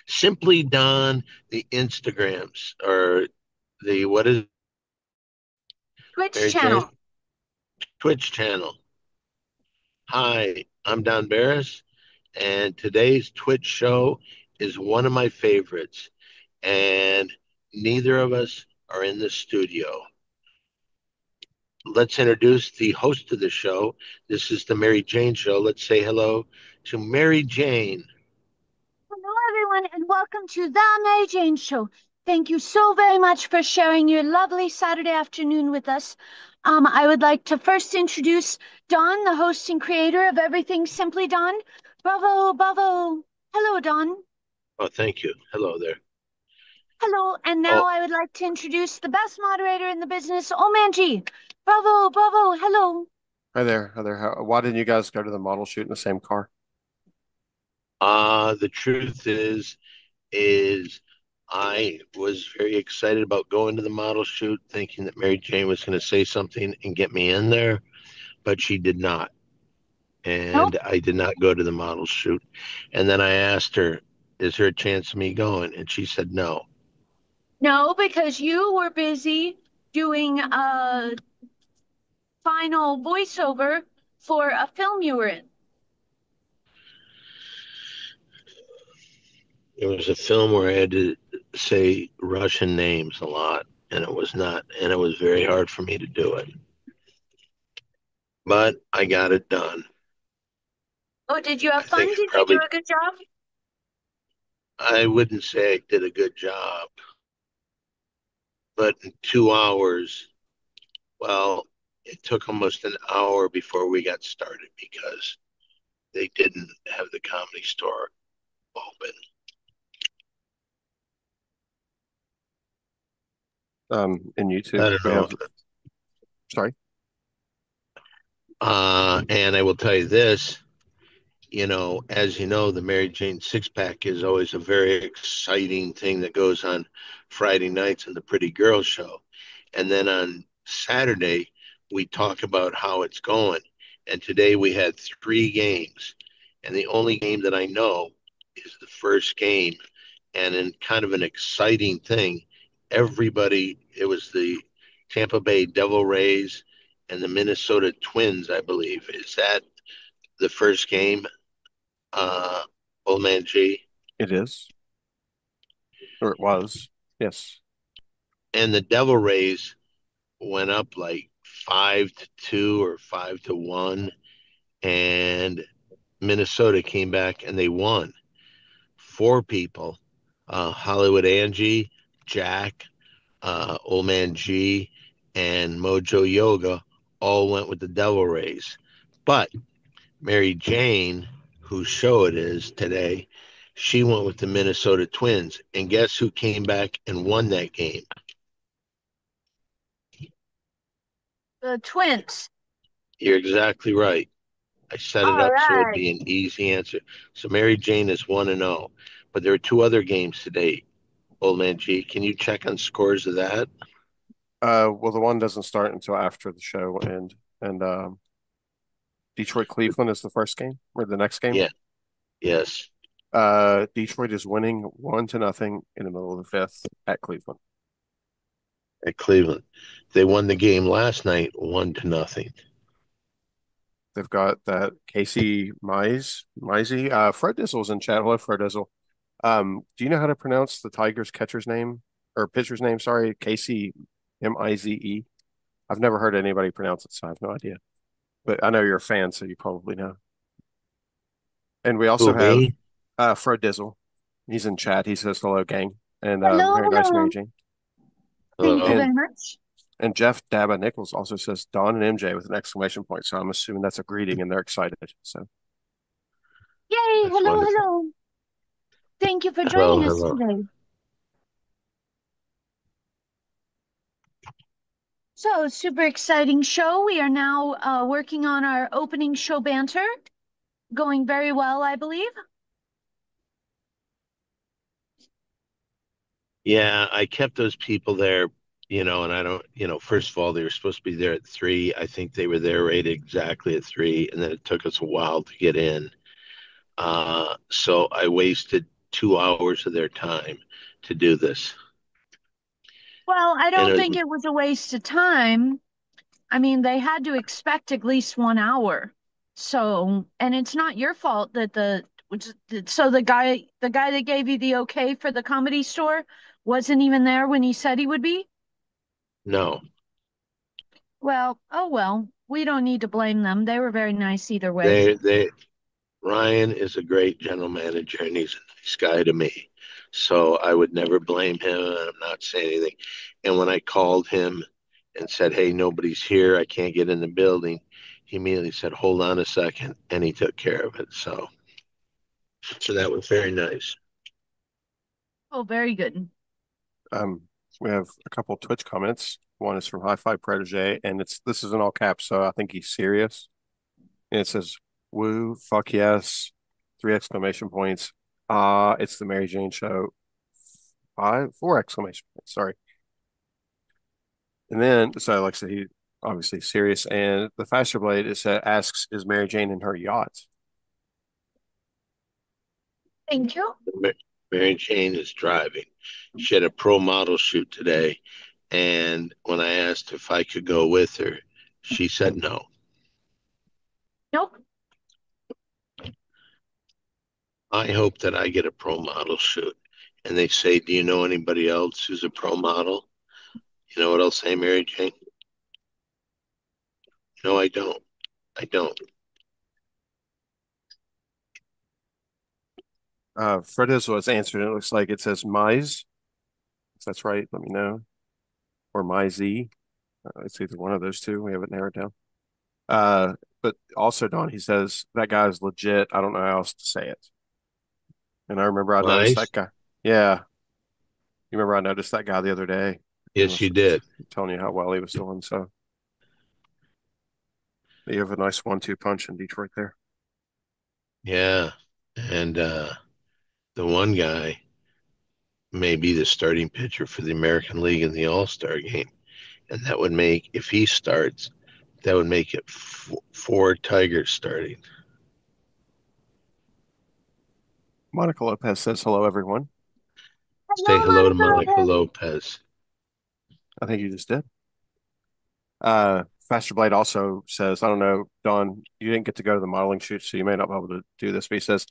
Simply Don, the Instagrams or the what is Twitch Mary Jane? channel. Twitch channel. Hi, I'm Don Barris, and today's Twitch show is one of my favorites, and neither of us are in the studio. Let's introduce the host of the show. This is the Mary Jane Show. Let's say hello to Mary Jane. Hello, everyone, and welcome to the Mary Jane Show. Thank you so very much for sharing your lovely Saturday afternoon with us. I would like to first introduce Dawn, the host and creator of Everything Simply Dawn. Bravo, bravo. Hello, Dawn. Oh, thank you. Hello there. Hello, and now Oh, I would like to introduce the best moderator in the business, Omanji. Bravo, bravo. Hello. Hi there. Hi there. Why didn't you guys go to the model shoot in the same car? the truth is I was very excited about going to the model shoot, thinking that Mary Jane was going to say something and get me in there, but she did not. Nope. And I did not go to the model shoot. And then I asked her, is there a chance of me going? And she said no. No, because you were busy doing final voiceover for a film you were in. It was a film where I had to say Russian names a lot, and it was very hard for me to do it. But I got it done. Oh, did you I have think fun? I Did you do probably, a good job? I wouldn't say I did a good job, but in 2 hours, well, it took almost an hour before we got started because they didn't have the Comedy Store open. In I YouTube, don't we know. have, sorry. And I will tell you this, as you know, the Mary Jane six pack is always a very exciting thing that goes on Friday nights on the Pretty Girl Show. And then on Saturday, we talk about how it's going. And today we had three games. And the only game that I know is the first game. And in kind of an exciting thing, it was the Tampa Bay Devil Rays and the Minnesota Twins, I believe. Is that the first game, Old Man G? It is, or it was. Yes. And the Devil Rays went up like 5-2 or 5-1, and Minnesota came back and they won. Four people, Hollywood Angie, Jack, Old Man G, and Mojo Yoga, all went with the Devil Rays. But Mary Jane, whose show it is today, she went with the Minnesota Twins. And guess who came back and won that game? The twins. You're exactly right. I set it All up so it'd right. be an easy answer. So Mary Jane is 1-0. But there are two other games today, Old Man G. Can you check on scores of that? Well, the one doesn't start until after the show, and Detroit Cleveland is the first game or the next game. Yeah. Yes. Detroit is winning 1-0 in the middle of the fifth at Cleveland. At Cleveland. They won the game last night 1-0. They've got that Casey Mizey. Fred Dizzle's in chat. Hello, Fred Dizzle. Do you know how to pronounce the Tigers catcher's name or pitcher's name? Sorry, Casey Mize. I've never heard anybody pronounce it, so I have no idea. But I know you're a fan, so you probably know. And we also Who, have me? Fred Dizzle. He's in chat. He says hello, gang, and Hello, very nice, Mary hello. Jane. Thank you Hello. very much. And Jeff Daba Nichols also says Don and MJ with an exclamation point. So I'm assuming that's a greeting, and they're excited. So Yay, That's hello, wonderful. hello. Thank you for Hello, joining us hello. today. So, super exciting show. We are now working on our opening show banter. Going very well, I believe. Yeah, I kept those people there, and I don't, first of all, they were supposed to be there at 3. I think they were there right exactly at 3, and then it took us a while to get in. So I wasted 2 hours of their time to do this. Well, I And don't think it was a waste of time. I mean, they had to expect at least 1 hour. So, and it's not your fault that so the guy that gave you the okay for the Comedy Store wasn't even there when he said he would be? no, Well, oh well, we don't need to blame them. They were very nice either way. they Ryan is a great general manager and he's a nice guy to me. So I would never blame him. And I'm not saying anything. And when I called him and said, "Hey, nobody's here. I can't get in the building," he immediately said, "Hold on a second," and he took care of it. So that was very nice. Oh, very good. Um, we have a couple Twitch comments. One is from High Five Protege, and this is in all caps, so I think he's serious. And it says, "Woo, fuck yes, three exclamation points. It's the Mary Jane Show. Four exclamation points. Sorry." And then, so like I said, he obviously serious. And the Faster Blade asks, "Is Mary Jane in her yacht?" Thank you. Mary Jane is driving. She had a pro model shoot today. And when I asked if I could go with her, she said no. Nope. I hope that I get a pro model shoot. And they say, "Do you know anybody else who's a pro model?" You know what I'll say, Mary Jane? No, I don't. I don't. Fred was answered. It looks like it says Mize. If that's right, let me know. Or Mize. It's either one of those two. We have it narrowed down. But also, Don, he says that guy is legit. I don't know how else to say it. And I remember I noticed that Nice. guy. Yeah, you remember I noticed that guy the other day and Yes, was you did. telling you how well he was doing. So you have a nice 1-2 punch in Detroit there. Yeah. And the one guy may be the starting pitcher for the American League in the All-Star game. And that would make, if he starts, that would make it four Tigers starting. Monica Lopez says hello, everyone. Say Hello, hello to Monica Monica Lopez. Lopez. I think you just did. Faster Blade also says, I don't know, Dawn, you didn't get to go to the modeling shoot, so you may not be able to do this, but he says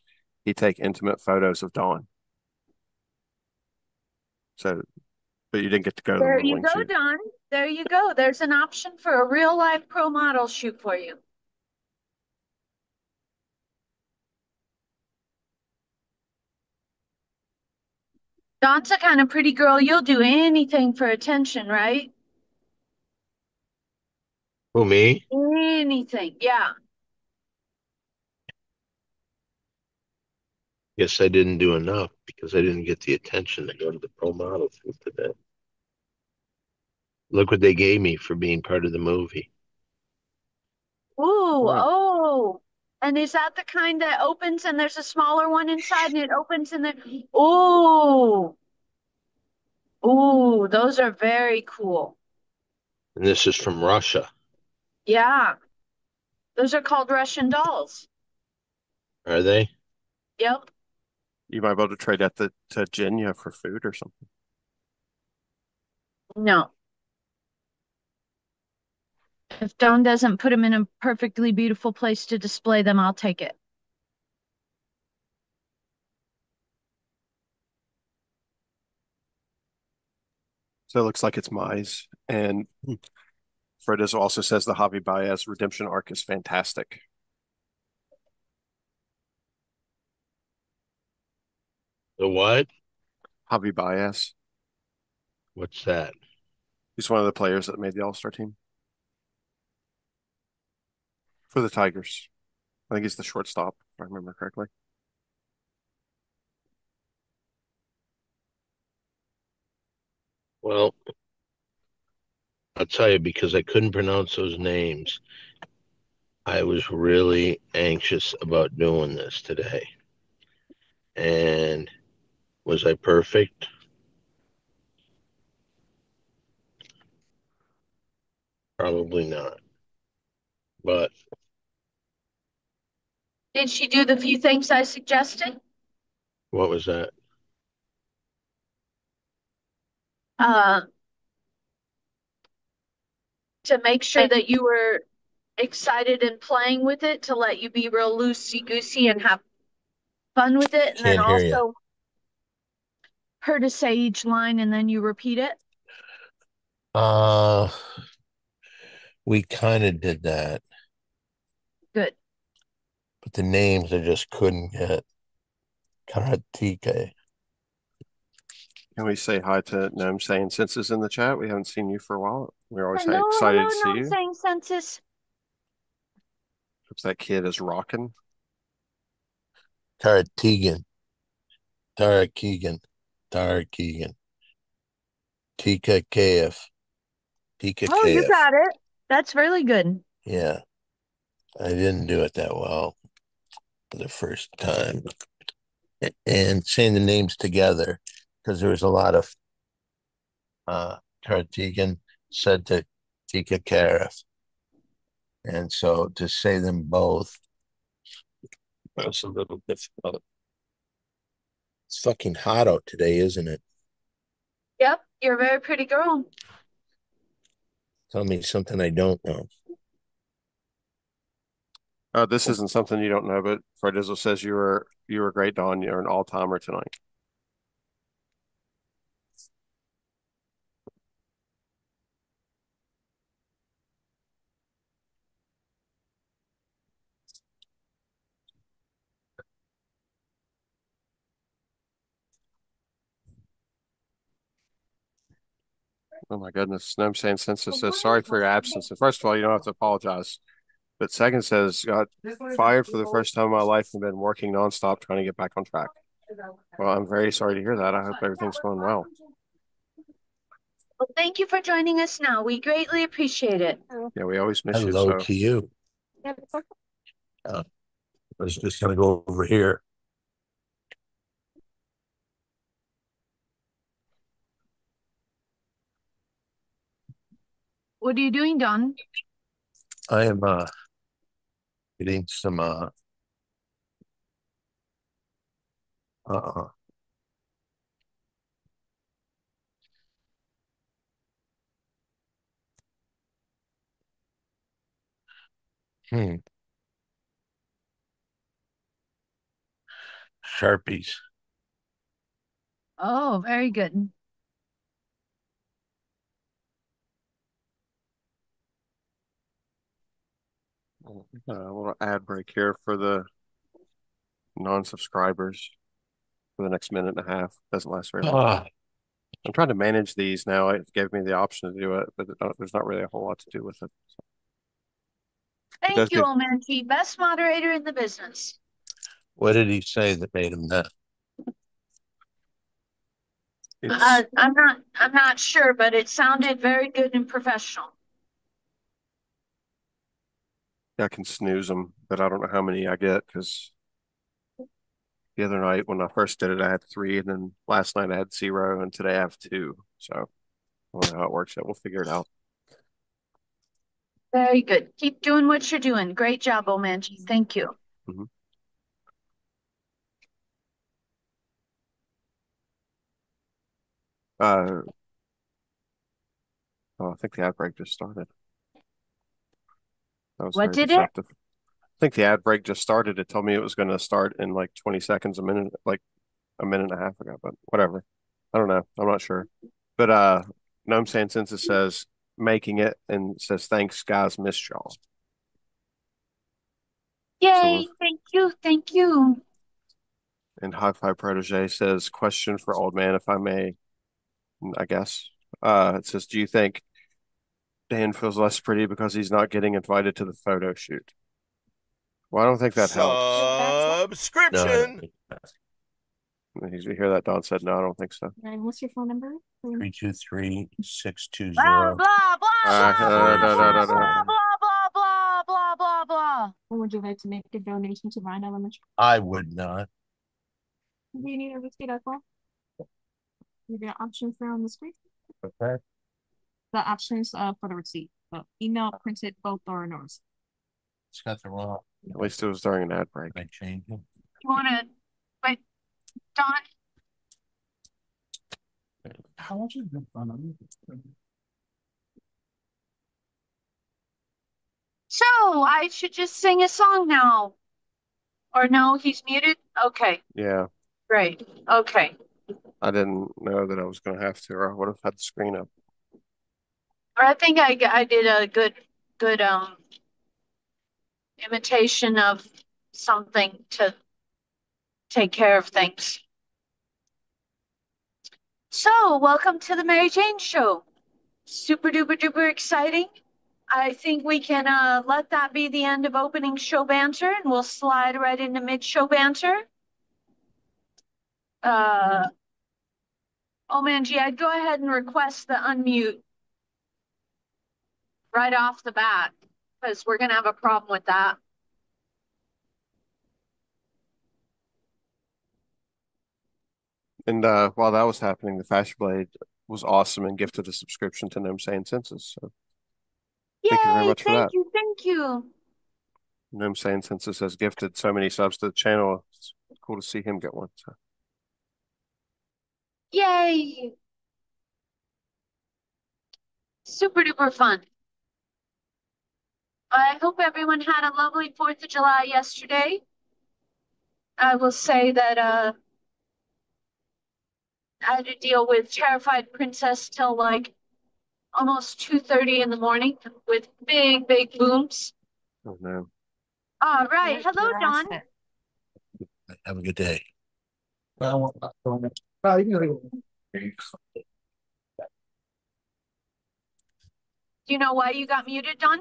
he'd take intimate photos of Dawn. So, but you didn't get to go to the There you modeling go, shoot. Don. There you go. There's an option for a real life pro model shoot for you. Don's the kind of pretty girl you'll do anything for attention, right? Who, me? Anything. Yeah. Guess I didn't do enough because I didn't get the attention to go to the pro model shoot today. Look what they gave me for being part of the movie. Ooh, Oh, oh. And is that the kind that opens and there's a smaller one inside and it opens and then ooh. Ooh, those are very cool. And this is from Russia. Yeah. Those are called Russian dolls. Are they? Yep. you might be able to trade that to Genya for food or something. No. If Don doesn't put them in a perfectly beautiful place to display them, I'll take it. So it looks like it's Mize. And Fred also says the Javi Baez redemption arc is fantastic. The what? Javi Baez. What's that? He's one of the players that made the All-Star team for the Tigers. I think he's the shortstop, if I remember correctly. Well, I'll tell you, because I couldn't pronounce those names, I was really anxious about doing this today. And was I perfect? Probably not. But Did she do the few things I suggested? What was that? Uh, to make sure that you were excited and playing with it, to let you be real loosey goosey and have fun with it, and then Can't hear you. also her to say each line and then you repeat it. We kind of did that, Good. but the names I just couldn't get. Karatike. Can we say hi to Gnome Saying Census in the chat? We haven't seen you for a while. We're always Hello, excited hello, to see no you. saying census. Hope that kid is rocking. Tarakeegan. Tarakeegan. Tarakeegan. Tika KF. Tika Oh, you KF. got it. That's really good. Yeah. I didn't do it that well for the first time. And saying the names together, because there was a lot of Tarakeegan said to Tika KF. And so to say them both was a little difficult. It's fucking hot out today, isn't it? Yep, you're a very pretty girl. Tell me something I don't know. This isn't something you don't know, but Fred Dizzle says you were great, Dawn. You're an all-timer tonight. Oh my goodness. Gnome Saying Census says sorry for your absence. And first of all, you don't have to apologize. But second says got fired for the first time in my life and been working nonstop trying to get back on track. Well, I'm very sorry to hear that. I hope everything's going well. Well, thank you for joining us now. We greatly appreciate it. Yeah, we always miss you. Hello So to you. I was just going to go over here. What are you doing, Don? I am getting some uh Sharpies. Oh, very good. a little ad break here for the non-subscribers for the next minute and a half. Doesn't last very long. I'm trying to manage these now. It gave me the option to do it, but there's not really a whole lot to do with it. So. Thank you, Omanji. Best moderator in the business. What did he say that made him that? I'm not sure, but it sounded very good and professional. I can snooze them, but I don't know how many I get because the other night when I first did it, I had 3, and then last night I had 0, and today I have 2. So I don't know how it works yet. We'll figure it out. Very good. Keep doing what you're doing. Great job, Omanji. Thank you. Mm-hmm. I think the ad break just started. That was What very did it? deceptive. I think the ad break just started. It told me it was going to start in like 20 seconds, a minute, like a minute and a half ago, but whatever. I don't know. I'm not sure. But Gnome Saying Census says making it and says thanks, guys. Missed y'all. Yay! Thank you. Thank you. And Hi-Fi Protege says question for old man, if I may. I guess. It says, do you think Dan feels less pretty because he's not getting invited to the photo shoot? Well, I don't think that helps. Subscription. You hear that? Don said no. I don't think so. And what's your phone number? 323-620. Blah blah blah blah blah blah blah blah blah blah blah blah. Or would you like to make a donation to Ryan Elementary? I would not. Do you need a receipt as well? You get options there on the screen. Okay. The options for the receipt. Email, printed, both, or notice. It's got the wrong. At least it was during an ad break. I changed it. You want to wait? Don? How much is the fun? So I should just sing a song now. Or no, he's muted? Okay, Yeah, great. Okay. I didn't know that I was going to have to, or I would have had the screen up. Or I think I did a good imitation of something to take care of things. So, welcome to the Mary Jane Show. Super duper duper exciting. I think we can let that be the end of opening show banter, and we'll slide right into mid show banter. Oh man, G, I'd go ahead and request the unmute right off the bat because we're gonna have a problem with that. And while that was happening, the Faster Blade was awesome and gifted a subscription to Gnome Saiyan Census. So thank you very Yay! much for that. Thank you. Gnome Saiyan Census has gifted so many subs to the channel. It's cool to see him get one. So. Yay! Super duper fun. I hope everyone had a lovely 4th of July yesterday. I will say that I had to deal with Terrified Princess till like almost 2:30 in the morning with big booms. Oh no. All right. Hello, Don. Have a good day. Well, you Do you know why you got muted, Don?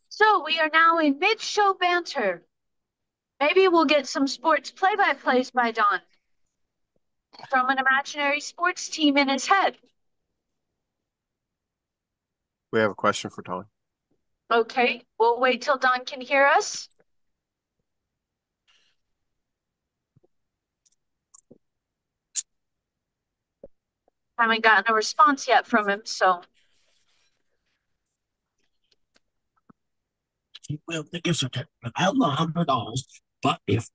So we are now in mid-show banter. Maybe we'll get some sports play-by-plays by Don from an imaginary sports team in his head. We have a question for Don. Okay, we'll wait till Don can hear us. Haven't gotten a response yet from him, so. will the gift certificate out $100. But if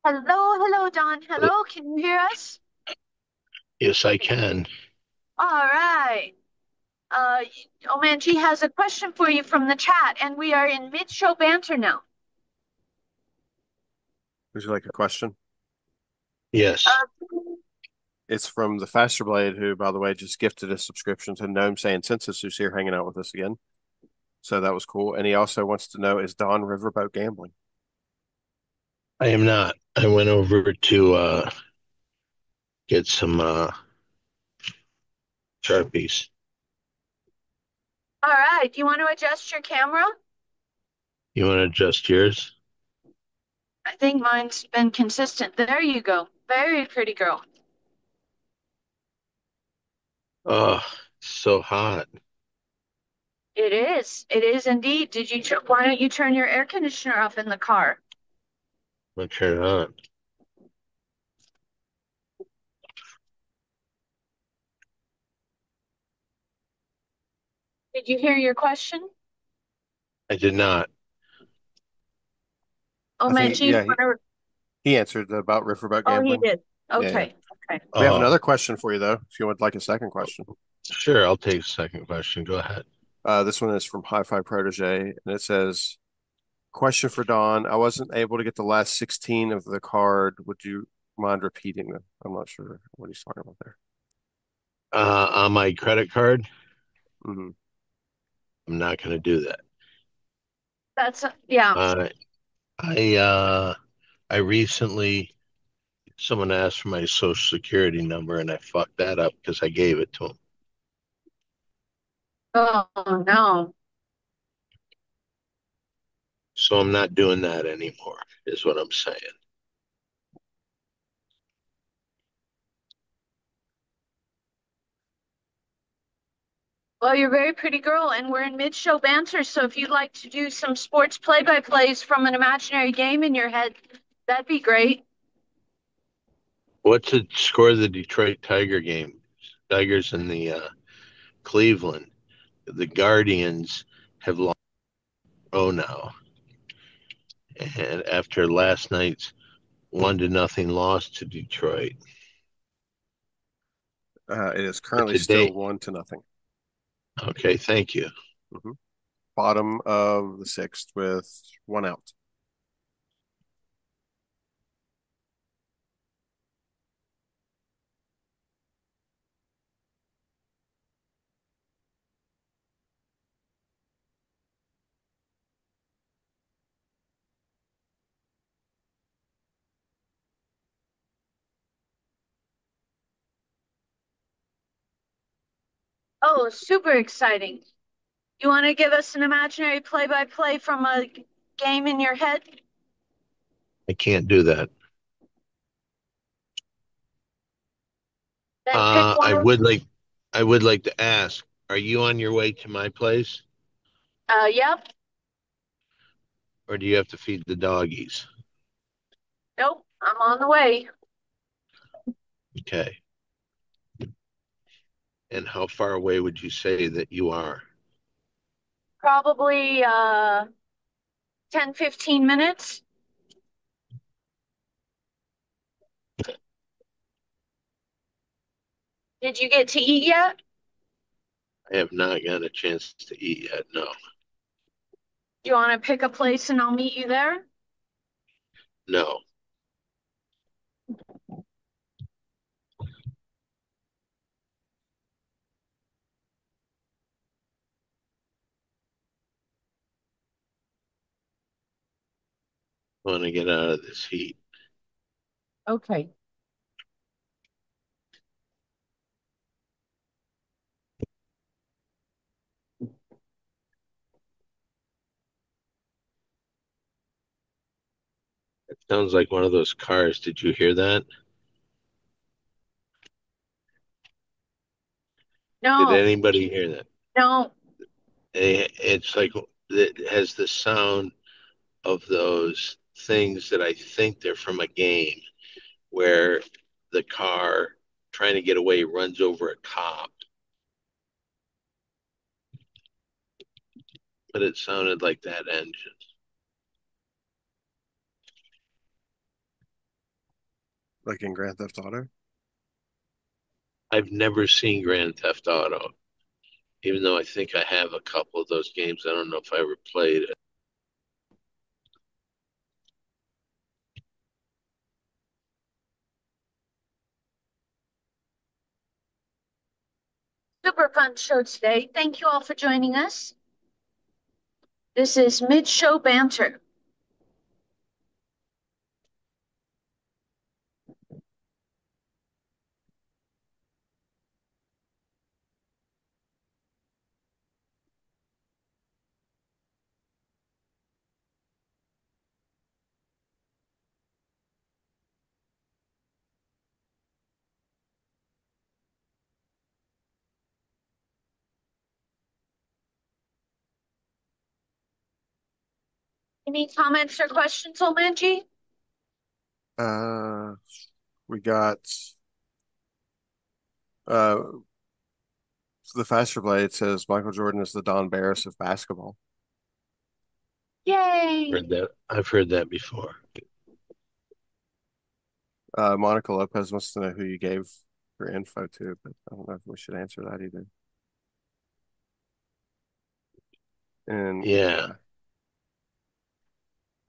Hello, Don. Hello, can you hear us? Yes, I can. All right. Omanji has a question for you from the chat, and we are in mid-show banter now. Would you like a question? Yes. It's from the Faster Blade, who, by the way, just gifted a subscription to Gnome Saiyan Census, who's here hanging out with us again. So that was cool. And he also wants to know, is Don riverboat gambling? I am not. I went over to get some Sharpies. All right. Do you want to adjust your camera? You want to adjust yours? I think mine's been consistent. There you go. Very pretty girl. Oh, so hot. It is. It is indeed. Why don't you turn your air conditioner off in the car? I'm going to turn it on. Did you hear your question? I did not. Oh, I think, Manji, yeah, he answered about riverboat oh, he gambling. did. Yeah, yeah. Okay. Okay. We have Oh, another question for you, though, if you would like a second question. sure. I'll take a second question. Go ahead. This one is from Hi-Fi Protege, and it says, question for Don. I wasn't able to get the last 16 of the card. Would you mind repeating them? I'm not sure what he's talking about there. On my credit card, Mm-hmm. I'm not going to do that. Yeah. I recently someone asked for my social security number and I fucked that up because I gave it to him. Oh, no. So I'm not doing that anymore, is what I'm saying. Well, you're a very pretty girl, and we're in mid-show banter, so if you'd like to do some sports play-by-plays from an imaginary game in your head, that'd be great. What's the score of the Detroit Tiger game? Tigers and the Cleveland. The Guardians have lost. Oh, now. And after last night's 1-0 loss to Detroit. It is currently today- still 1-0. Okay, thank you. Bottom of the sixth with one out. Oh, super exciting. You want to give us an imaginary play-by-play from a game in your head? I can't do that. Then pick one. I would like to ask, are you on your way to my place, Yep. or do you have to feed the doggies? Nope. I'm on the way. Okay. And how far away would you say that you are? Probably 10, 15 minutes. Did you get to eat yet? I have not gotten a chance to eat yet. No, Do you want to pick a place and I'll meet you there? no. I want to get out of this heat. Okay. It sounds like one of those cars. Did you hear that? Did No, anybody hear that? no. It's like it has the sound of those things that I think they're from a game where the car trying to get away runs over a cop. But it sounded like that engine. Like in Grand Theft Auto. I've never seen Grand Theft Auto, even though I think I have a couple of those games. I don't know if I ever played it. Super fun show today. Thank you all for joining us. This is mid-show banter. Any comments or questions, Omanji? We got uh the Faster Blade says Michael Jordan is the Don Barris of basketball. Yay! Heard that. I've heard that before. Monica Lopez wants to know who you gave your info to, but I don't know if we should answer that either. And Yeah.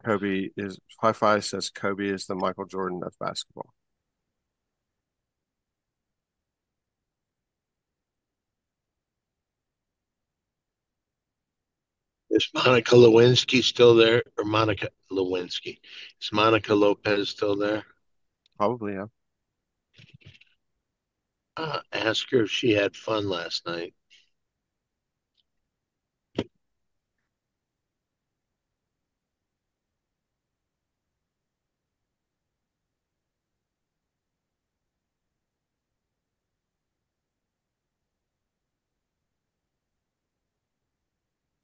Kobe is Hi-Fi says Kobe is the Michael Jordan of basketball. Is Monica Lewinsky still there? Or Monica Lewinsky? Is Monica Lopez still there? Probably, yeah. Ask her if she had fun last night.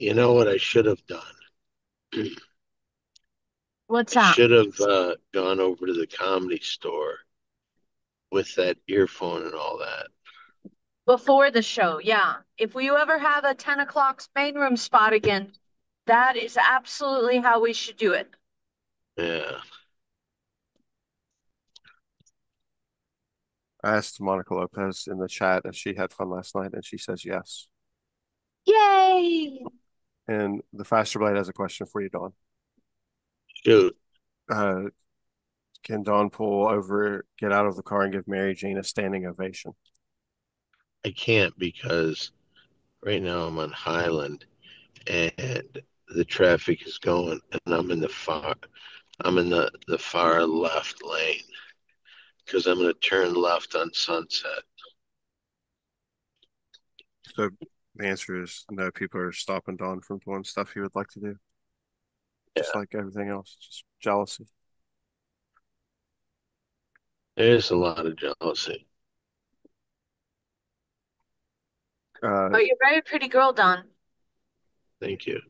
You know what I should have done? What's I that? should have gone over to the Comedy Store with that earphone and all that. Before the show, yeah. If we ever have a 10 o'clock main room spot again, that is absolutely how we should do it. Yeah. I asked Monica Lopez in the chat if she had fun last night, and she says yes. Yay! And the Faster Blade has a question for you, Dawn. Shoot. Can Dawn pull over, get out of the car, and give Mary Jane a standing ovation? I can't because right now I'm on Highland and the traffic is going and I'm in the far left lane because I'm going to turn left on Sunset. So the answer is no. People are stopping Dawn from doing stuff he would like to do, just like everything else. Just jealousy. There's a lot of jealousy. Oh, you're a very pretty girl, Dawn. Thank you.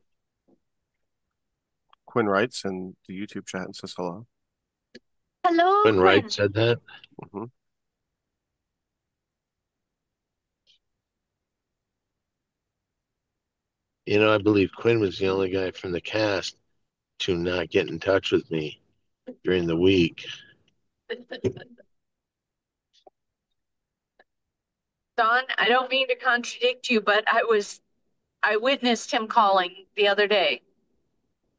Quinn writes in the YouTube chat and says hello. Hello, When Quinn. Wright said that, Mm-hmm. I believe Quinn was the only guy from the cast to not get in touch with me during the week. Dawn, I don't mean to contradict you, but I witnessed him calling the other day.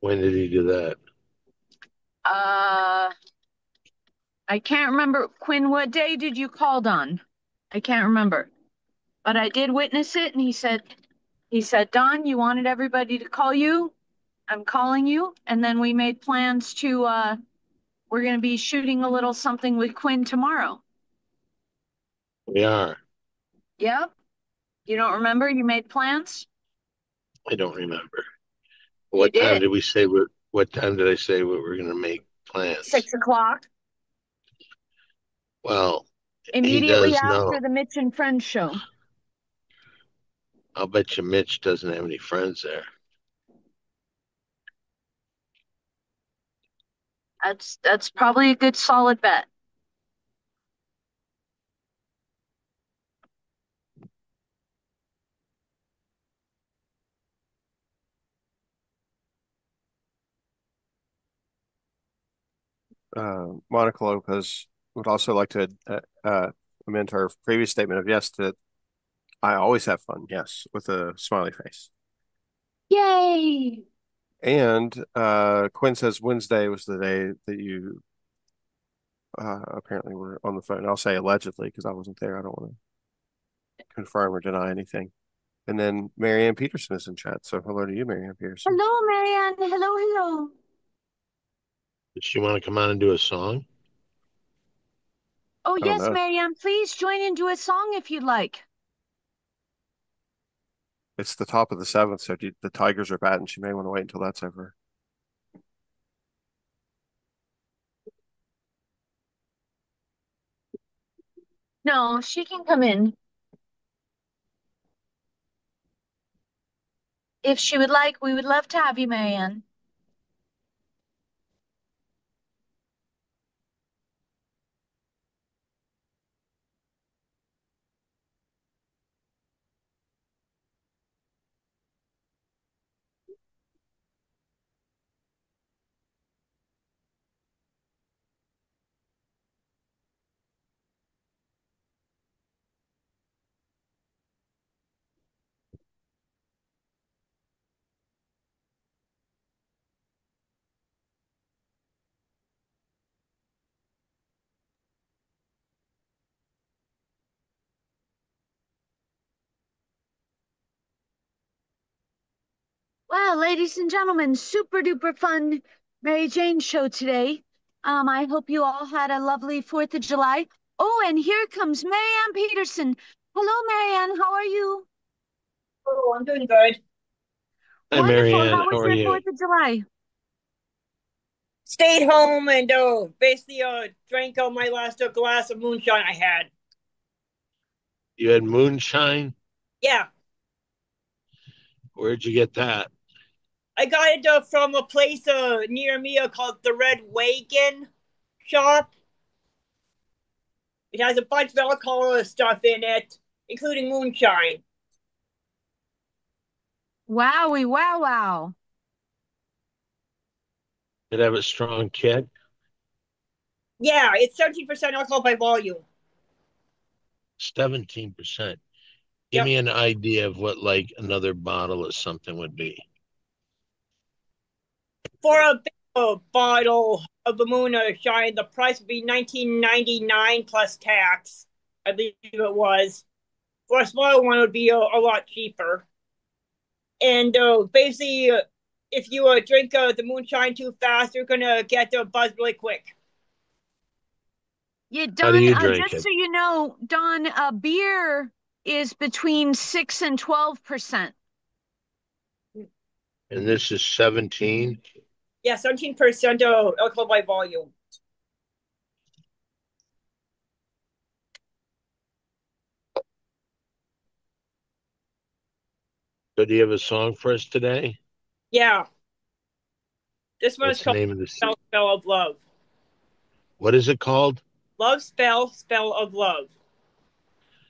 When did he do that? I can't remember. Quinn, what day did you call, Dawn? I can't remember. But I did witness it, and he said, Dawn, you wanted everybody to call you. I'm calling you. And then we made plans to we're gonna be shooting a little something with Quinn tomorrow. We are. Yep. You don't remember? You made plans? I don't remember. You What time did. did we say what time did I say we were going to make plans? 6 o'clock. Well, he Immediately does after know. the Mitch and Friends show. I'll bet you Mitch doesn't have any friends there. That's probably a good solid bet. Monica Lopez would also like to amend her previous statement of yes that I always have fun. Yes, with a smiley face. Yay! And Quinn says Wednesday was the day that you apparently were on the phone. I'll say allegedly because I wasn't there. I don't want to confirm or deny anything. And then Marianne Peterson is in chat. So hello to you, Marianne Peterson. Hello, Marianne. Hello, hello. Does she want to come on and do a song? Oh, I don't yes, know. Marianne, please join and do a song if you'd like. It's the top of the seventh, so the Tigers are batting. She may want to wait until that's over. No, she can come in. If she would like, we would love to have you, Marianne. Well, ladies and gentlemen, super duper fun Mary Jane show today. I hope you all had a lovely 4th of July. Oh, and here comes Marianne Peterson. Hello, Marianne. How are you? Oh, I'm doing good. Hi, Wonderful. Marianne. How How was are your you? 4th of July? Stayed home and basically drank out my last glass of moonshine I had. You had moonshine? Yeah. Where'd you get that? I got it from a place near me called the Red Wagon shop. It has a bunch of alcohol stuff in it, including moonshine. Wowie, wow, wow. Did it have a strong kick? Yeah, it's 17% alcohol by volume. 17%. Give Yep. me an idea of what like another bottle of something would be. For a big bottle of the moonshine, the price would be $19.99 plus tax. I believe it was. For a smaller one, it would be a lot cheaper. And basically, if you drink the moonshine too fast, you're gonna get buzzed really quick. Yeah, How do Don, you drink just it? so you know, Don, beer is between 6 and 12%. And this is 17. Yeah, 17% alcohol by volume. So do you have a song for us today? Yeah. This one What's is the called name of the Spell of Love. What is it called? Love Spell of Love. Spell of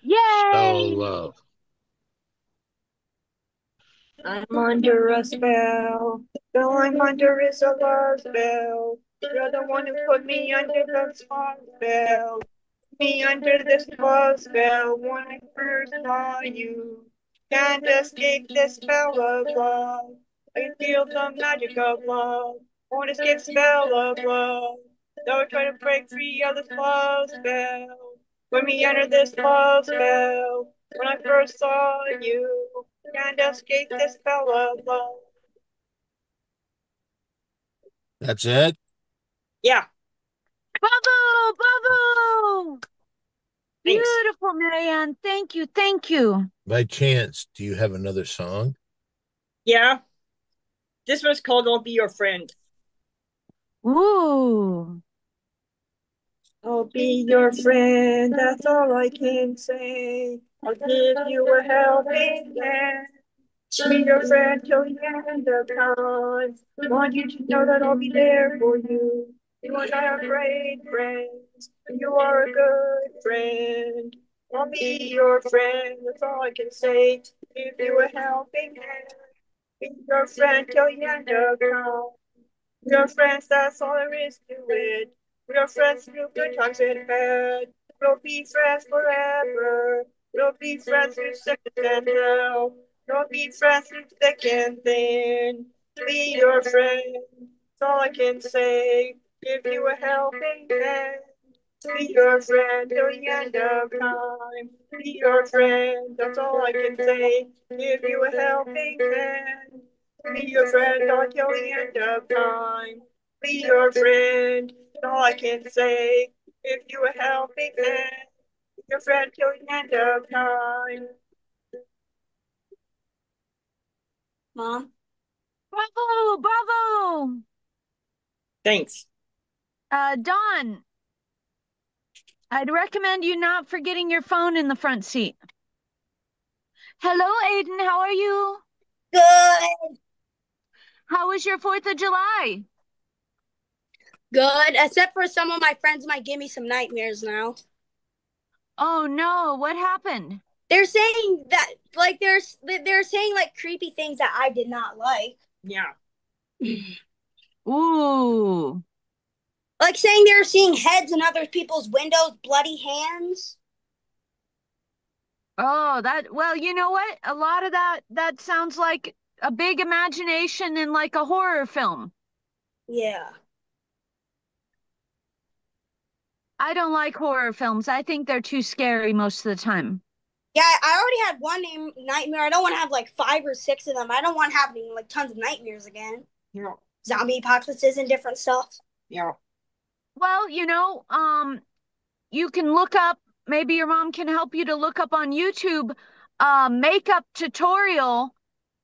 Yay! Love. I'm under a spell. Spell I'm under is a love spell. You're the one who put me under the spell. Me under this love spell when I first saw you. Can't escape this spell of love. I can feel the magic of love. Won't escape spell of love. Though I try to break free of this love spell. Put me under this love spell when I first saw you. Can't escape this spell of love. That's it? Yeah. Bravo! Bravo! Thanks. Beautiful, Marianne. Thank you. Thank you. By chance, do you have another song? Yeah. This one's called I'll Be Your Friend. Ooh. I'll be your friend, that's all I can say. I'll give you a helping hand. Be your friend till the end of time. I want you to know that I'll be there for you. You and I are great friends. You are a good friend. I'll be your friend, that's all I can say. Give you a helping hand. Be your friend till the end of time. We're friends, that's all there is to it. We're friends through good times and bad. We'll be friends forever. We'll be friends through sickness and hell. We'll be friends through thick and thin. Be your friend, that's all I can say. Give you a helping hand. Be your friend till the end of time. Be your friend, that's all I can say. Give you a helping hand. Be your friend until the end of time. Be your friend, that's all I can say. Give you a helping hand. Be your friend till the end of time. Mom? Bravo! Bravo! Thanks. Dawn, I'd recommend you not forgetting your phone in the front seat. Hello, Aiden. How are you? Good, How was your 4th of July? good. Except for some of my friends might give me some nightmares now. Oh no, what happened? They're saying that, like, they're saying like creepy things that I did not like. Yeah. Ooh. Like saying they're seeing heads in other people's windows, bloody hands. Oh, well, you know what? A lot of that sounds like a big imagination in like a horror film. Yeah. I don't like horror films. I think they're too scary most of the time. Yeah, I already had one nightmare. I don't want to have like 5 or 6 of them. I don't want having like tons of nightmares again. Yeah. Zombie apocalypses and different stuff. Yeah. Well, you can look up, maybe your mom can help you to look up on YouTube makeup tutorial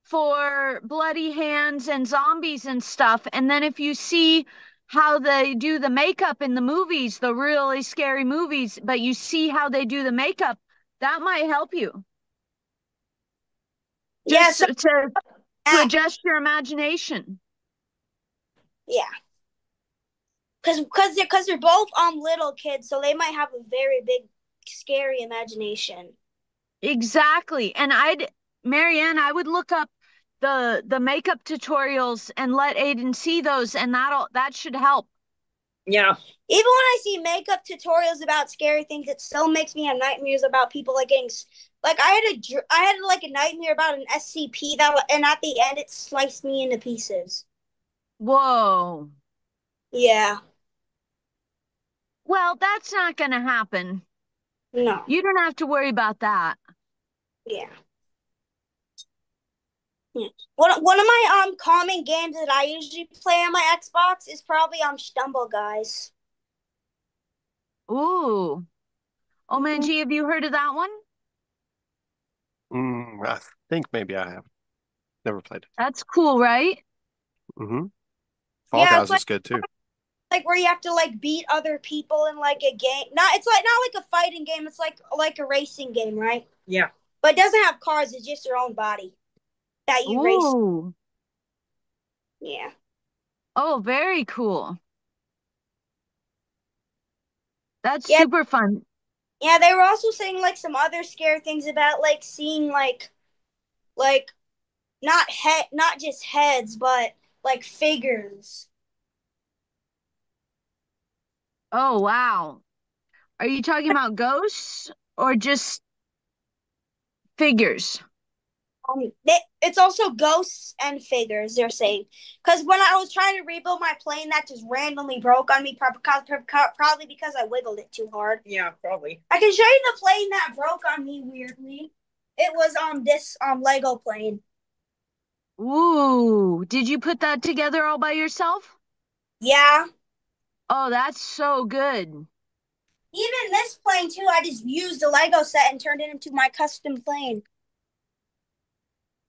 for bloody hands and zombies and stuff. And then if you see how they do the makeup in the movies, the really scary movies, but you see how they do the makeup, that might help you. Just Yes. to adjust your imagination. Yeah. Because they're both little kids, so they might have a very big, scary imagination. Exactly. And Marianne, I would look up the makeup tutorials and let Aiden see those, and that should help. Yeah. Even when I see makeup tutorials about scary things, it still makes me have nightmares about people like getting like I had like a nightmare about an SCP and at the end it sliced me into pieces. Whoa. Yeah. Well, that's not going to happen. No. You don't have to worry about that. Yeah. Yeah. One of my common games that I usually play on my Xbox is probably Stumble Guys. Ooh. Oh, Manji, have you heard of that one? I think maybe I have. Never played it. That's cool, right? Mm-hmm. Fall Yeah, Guys is good too. Like where you have to like beat other people in like a game. It's not like a fighting game. It's like a racing game, right? Yeah. But it doesn't have cars. It's just your own body that you race. Ooh. Yeah. Oh, very cool. That's Yeah. super fun. Yeah, they were also saying like some other scary things about like seeing like not just heads, but like figures. Oh, wow. Are you talking about ghosts or just figures? It's also ghosts and figures, they're saying. Because when I was trying to rebuild my plane, that just randomly broke on me, probably because I wiggled it too hard. Yeah, probably. I can show you the plane that broke on me weirdly. It was this Lego plane. Ooh, did you put that together all by yourself? Yeah. Oh, that's so good. Even this plane too, I just used a Lego set and turned it into my custom plane.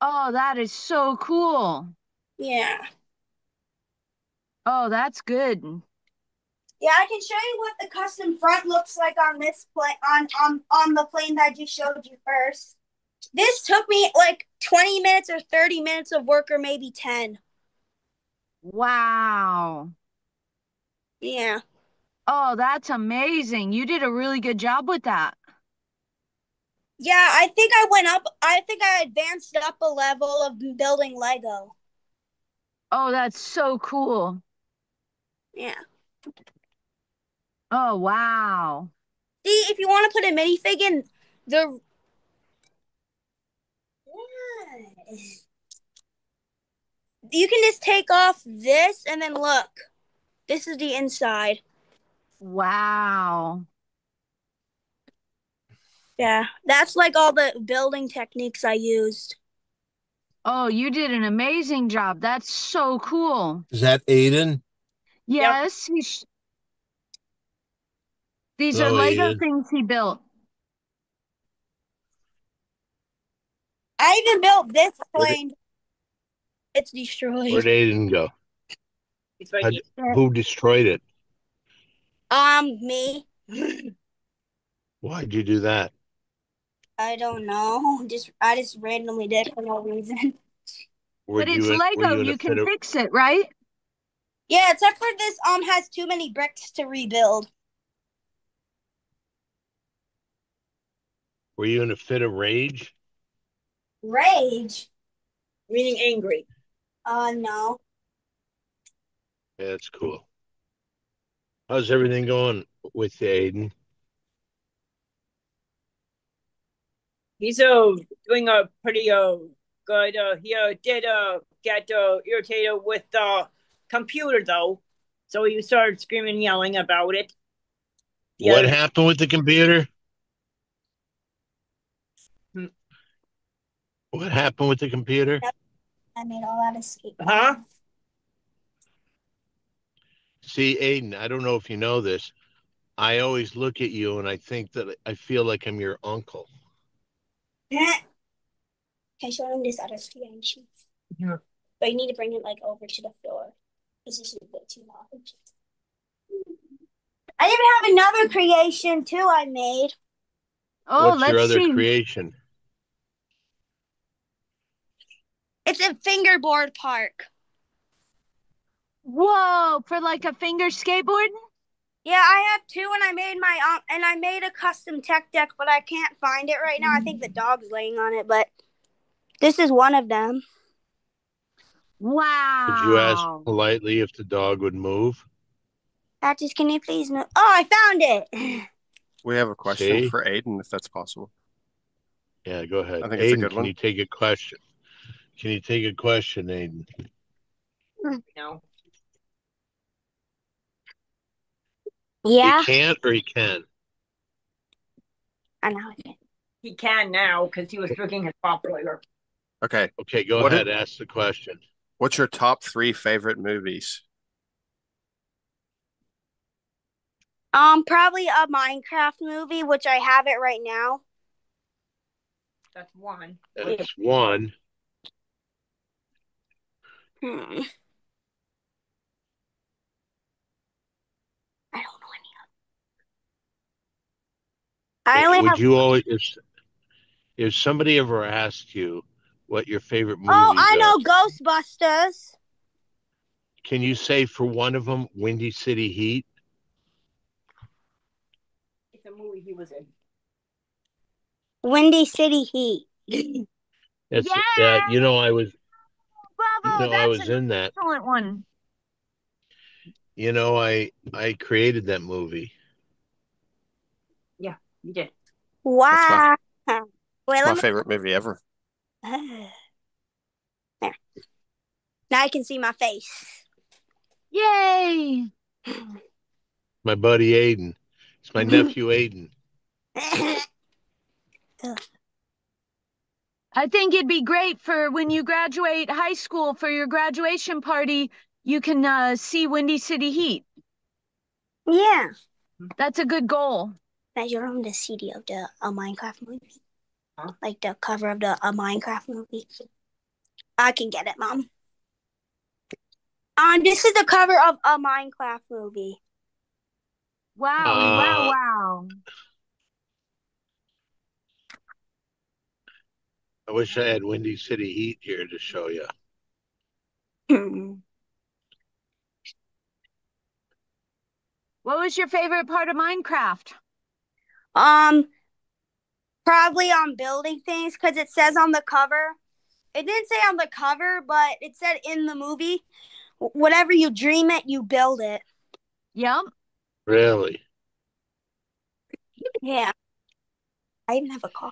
Oh, that is so cool. Yeah. Oh, that's good. Yeah, I can show you what the custom front looks like on this plane on the plane that I just showed you first. This took me like 20 minutes or 30 minutes of work or maybe 10. Wow. Yeah. Oh, that's amazing. You did a really good job with that. Yeah, I think I advanced up a level of building Lego. Oh, that's so cool. Yeah. Oh, wow. See, if you want to put a minifig in the you can just take off this and then look. This is the inside. Wow. Yeah, that's like all the building techniques I used. Oh, you did an amazing job. That's so cool. Is that Aiden? Yes, these are Hello, Lego Aiden. things he built. I even built this plane. It's destroyed. Where'd Aiden go? It's right here. Who destroyed it? Me. Why'd you do that? I don't know. I just randomly did for no reason. Were But it's you Lego. in a You fit can of fix it, right? Yeah, except for this has too many bricks to rebuild. Were you in a fit of rage? Rage? Meaning angry. No. Yeah, that's cool. How's everything going with you, Aiden? He's doing a pretty good. He did get irritated with the computer though, so he started screaming and yelling about it. What happened with the computer? What happened with the computer? I made all that escape. Huh? See, Aiden, I don't know if you know this. I always look at you and I think that I feel like I'm your uncle. Can I show him this other creation? Yeah. But you need to bring it like over to the floor. This is a bit too large. I even have another creation too I made. Oh, What's your let's other see. creation? It's in Fingerboard Park. Whoa, for like a finger skateboard? Yeah, I have two, and I made a custom tech deck, but I can't find it right now. I think the dog's laying on it, but this is one of them. Did you ask Wow. politely if the dog would move? Patches, can you please move? Oh, I found it. We have a question See? for Aiden, if that's possible. Yeah, go ahead. I think it's a Aiden, good can one. you take a question? Can you take a question, Aiden? No. Yeah, He can't or he can? I know it. He can now because he was drinking his pop earlier. Okay. Okay, go What ahead. Ask the question. What's your top 3 favorite movies? Probably a Minecraft movie, which I have it right now. That's one. That's one. Hmm. I don't know any of. I only Would have. you always, if somebody ever asked you what your favorite Oh, movies I are, know Ghostbusters. can you say for one of them, Windy City Heat? It's a movie he was in. Windy City Heat. It's Yeah, bravo. I That's was an in that. excellent one. I created that movie. Yeah, you did. Wow. Wait, It's my let me. favorite movie ever. There. Now I can see my face. Yay. My buddy Aiden. It's my nephew Aiden. I think it'd be great for when you graduate high school for your graduation party. You can see Windy City Heat. Yeah. That's a good goal. That you're on the CD of the Minecraft movie. Huh? Like the cover of the Minecraft movie. I can get it, Mom. This is the cover of a Minecraft movie. Wowie, wow. I wish I had Windy City Heat here to show you. What was your favorite part of Minecraft? Probably on building things because it says on the cover. It didn't say on the cover, but it said in the movie, whatever you dream it, you build it. Yep. Really? Yeah. I even have a car.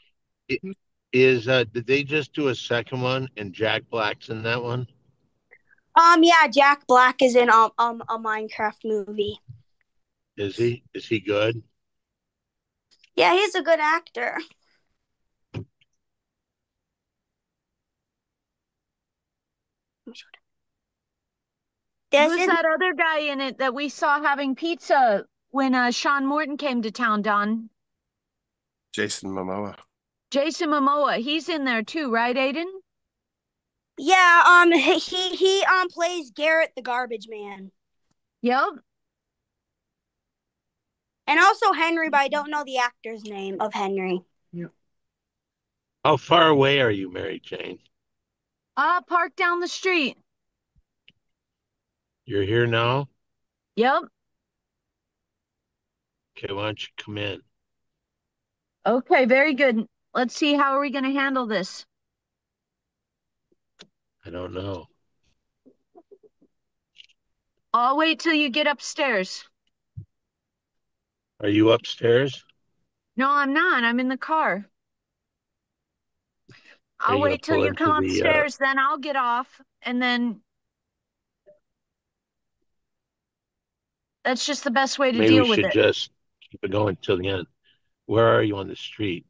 Did they just do a second one and Jack Black's in that one? Yeah, Jack Black is in a Minecraft movie. Is he? Is he good? Yeah, he's a good actor. Who's that other guy in it that we saw having pizza when Sean Morton came to town, Don? Jason Momoa. Jason Momoa. He's in there too, right, Aiden? Yeah, he plays Garrett the Garbage Man. Yep. And also Henry, but I don't know the actor's name of Henry. How far away are you, Mary Jane? Park down the street. You're here now? Yep. Okay, why don't you come in? Okay, very good. Let's see, how are we going to handle this? I don't know. I'll wait till you get upstairs. Are you upstairs? No, I'm not. I'm in the car. Are I'll you gonna wait till pull you into come the upstairs, then I'll get off, and then that's just the best way to maybe we deal with should it. just keep it going till the end. Where are you on the street?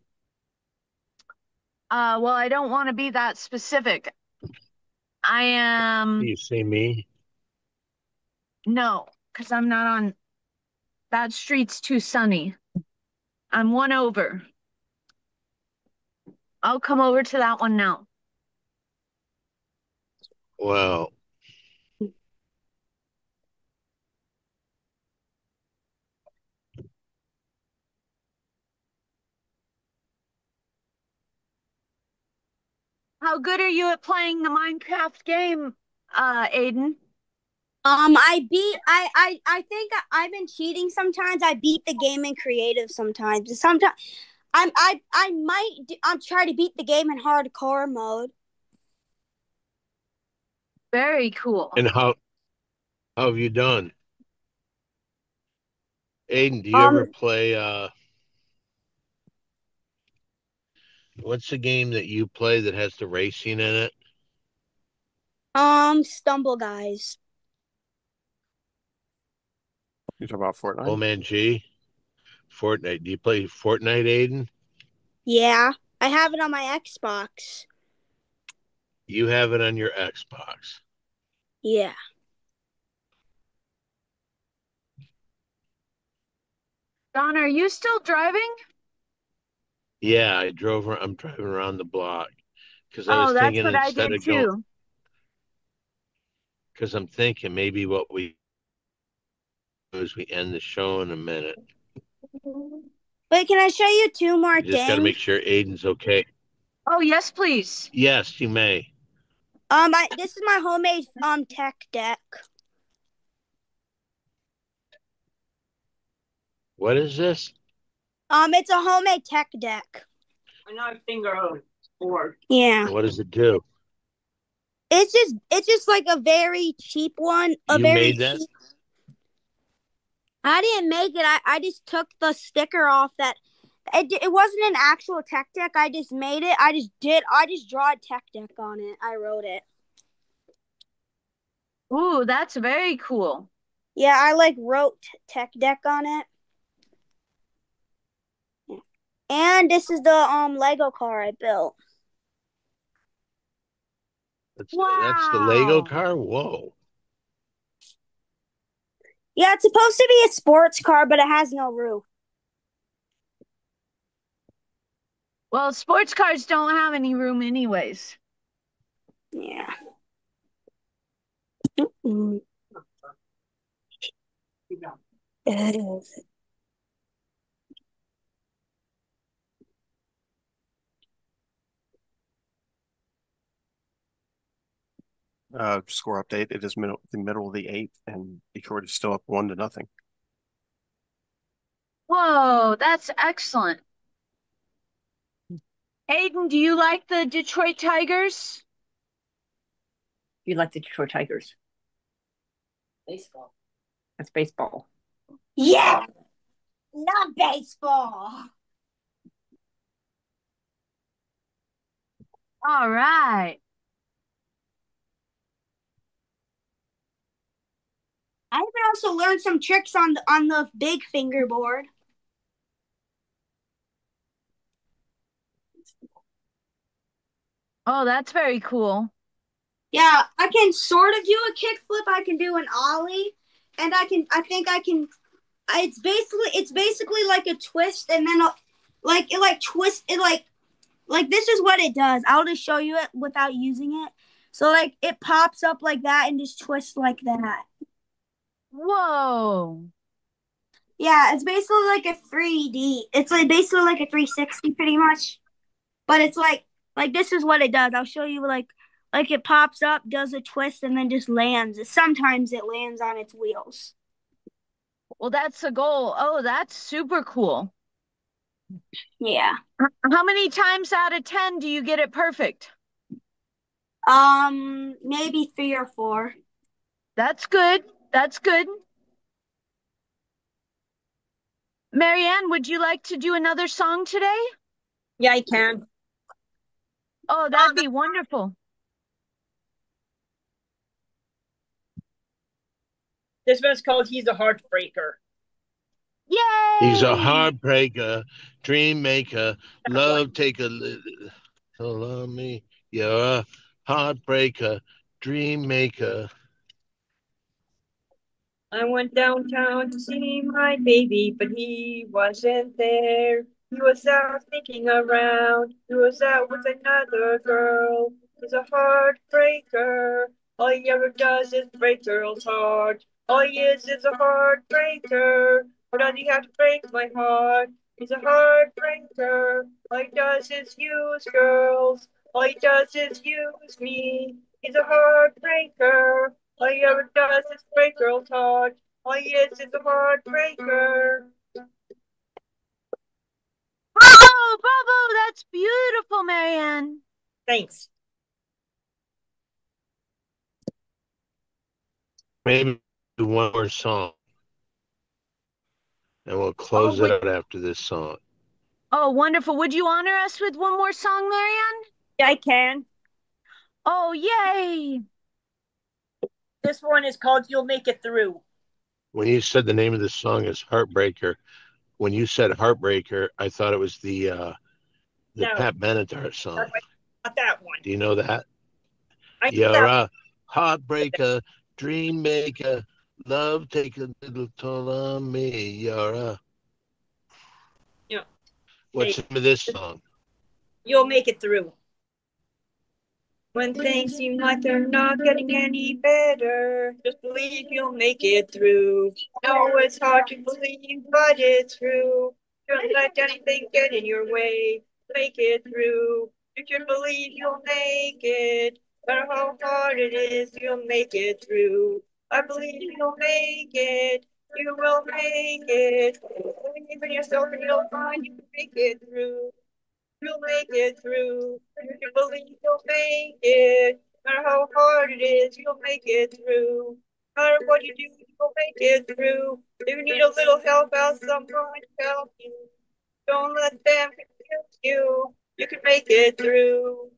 Well, I don't want to be that specific. I am, Do you see me? no, because I'm not on, that street's too sunny. I'm one over. I'll come over to that one now. Well, How good are you at playing the Minecraft game, Aiden? I think I've been cheating sometimes. I beat the game in creative sometimes. Sometimes I might I'll try to beat the game in hardcore mode. Very cool. And how have you done? Aiden, do you ever play what's the game that you play that has the racing in it? Stumble Guys. You talking about Fortnite? Oh man, G. Fortnite. Do you play Fortnite, Aiden? Yeah, I have it on my Xbox. You have it on your Xbox. Yeah. Don, are you still driving? Yeah, I'm driving around the block because I Oh, was that's thinking what I instead did of going, too. because I'm thinking maybe what we do is we end the show in a minute. Wait, can I show you two more We just got to things? make sure Aiden's okay. Oh, yes, please. Yes, you may. This is my homemade tech deck. What is this? It's a homemade tech deck. Another finger board. Yeah. What does it do? It's just like a very cheap one. You made that? I didn't make it. I just took the sticker off that. It wasn't an actual tech deck. I just made it. I just draw a tech deck on it. I wrote it. Ooh, that's very cool. Yeah, I wrote tech deck on it. And this is the Lego car I built. That's the Lego car? Whoa. Yeah, it's supposed to be a sports car, but it has no roof. Well, sports cars don't have any room anyways. Yeah. Score update. It is the middle of the eighth, and Detroit is still up 1-0. Whoa, that's excellent. Aiden, do you like the Detroit Tigers? You like the Detroit Tigers? Baseball. That's baseball. Yeah. Not baseball. All right. I can also learn some tricks on the big fingerboard. Oh, that's very cool. Yeah, I can sort of do a kickflip. I can do an ollie, and I think I can. It's basically like a twist, and then it twist it like this is what it does. I'll just show you it without using it. So it pops up like that and just twists like that. Whoa. Yeah, it's basically like a 3D. It's basically like a 360 pretty much. But it's like this is what it does. I'll show you like it pops up, does a twist, and then just lands. Sometimes it lands on its wheels. Well, that's the goal. Oh, that's super cool. Yeah. How many times out of 10 do you get it perfect? Maybe 3 or 4. That's good. That's good. Marianne, would you like to do another song today? Yeah, I can. Oh, that'd be wonderful. This one's called He's a Heartbreaker. Yay! He's a heartbreaker, dream maker, love taker. Love me. You're a heartbreaker, dream maker. I went downtown to see my baby, but he wasn't there. He was out sneaking around. He was out with another girl. He's a heartbreaker. All he ever does is break girls' heart. All he is a heartbreaker. Or does he have to break my heart? He's a heartbreaker. All he does is use girls. All he does is use me. He's a heartbreaker. All he ever does is break girls' hearts. All he is a heartbreaker. Bravo, bravo, that's beautiful, Marianne. Thanks. Maybe do one more song, and we'll close it out after this song. Oh, wonderful. Would you honor us with one more song, Marianne? Yeah, I can. Oh, yay. This one is called You'll Make It Through. When you said the name of the song is Heartbreaker, when you said Heartbreaker, I thought it was the No, Pat Benatar song. not that one. Do you know that? I know You're that a heartbreaker, dream maker, love take a little toll on me. You're a. Yeah. What's the name of this song? You'll make it through. When things seem like they're not getting any better, just believe you'll make it through. No, it's hard to believe, but it's true. Don't let anything get in your way. Make it through. You should believe you'll make it. No matter how hard it is, you'll make it through. I believe you'll make it. You will make it. Believe in yourself and you'll find you can make it through. You'll make it through. You can believe you'll make it. No matter how hard it is, you'll make it through. No matter what you do, you'll make it through. If you need a little help out, someone to help you. Don't let them confuse you. You can make it through.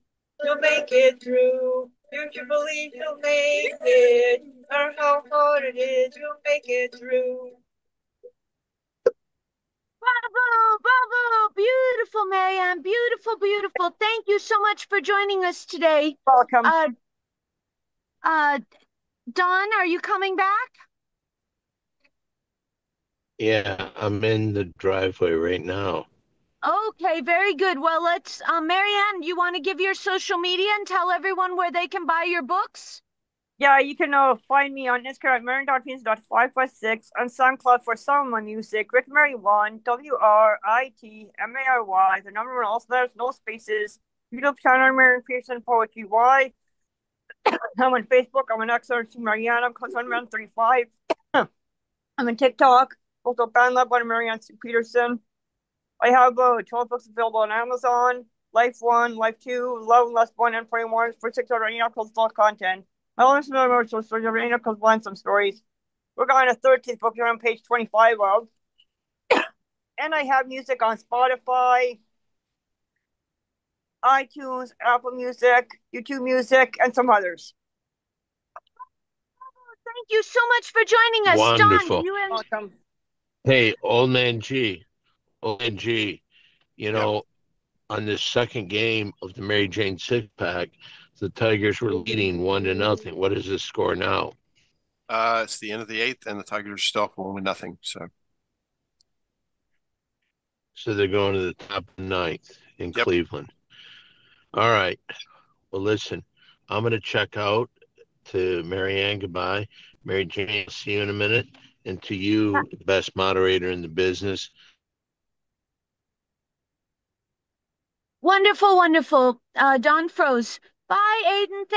You'll make it through. You should believe you'll make it. No matter how hard it is, you'll make it through. Bravo, bravo. Beautiful, Marianne. Beautiful, beautiful. Thank you so much for joining us today. Welcome. Don, are you coming back? Yeah, I'm in the driveway right now. Okay, very good. Well, let's, Marianne, you want to give your social media and tell everyone where they can buy your books? Yeah, you can find me on Instagram at Marion.Pins.556, on SoundCloud for some of my music, Rick Mary 1, WRITMARY, the number one, also there's no spaces. YouTube channel, Marion Pearson Poetry Y. I'm on Facebook, I'm on XRC Mariana, because I'm around 35. I'm on TikTok, also BandLab by Marianne C. Peterson. I have 12 books available on Amazon, Life 1, Life 2, Love and Lust 1, and 21 for $6 called adult content. I only know more stories because blind some stories. We're going to 13th book here on page 25 of. And I have music on Spotify, iTunes, Apple Music, YouTube Music, and some others. Thank you so much for joining us. Wonderful. Don, Welcome. Hey, Old Man G, you know, on this second game of the Mary Jane six pack, the Tigers were leading 1-0. What is the score now? It's the end of the eighth, and the Tigers are still up 1-0. So they're going to the top of the ninth in Yep. Cleveland. All right. Well, listen, I'm going to check out. To Marianne, goodbye. Mary Jane, see you in a minute. And to you, the best moderator in the business. wonderful, wonderful. Don froze. Bye, Aiden. Thank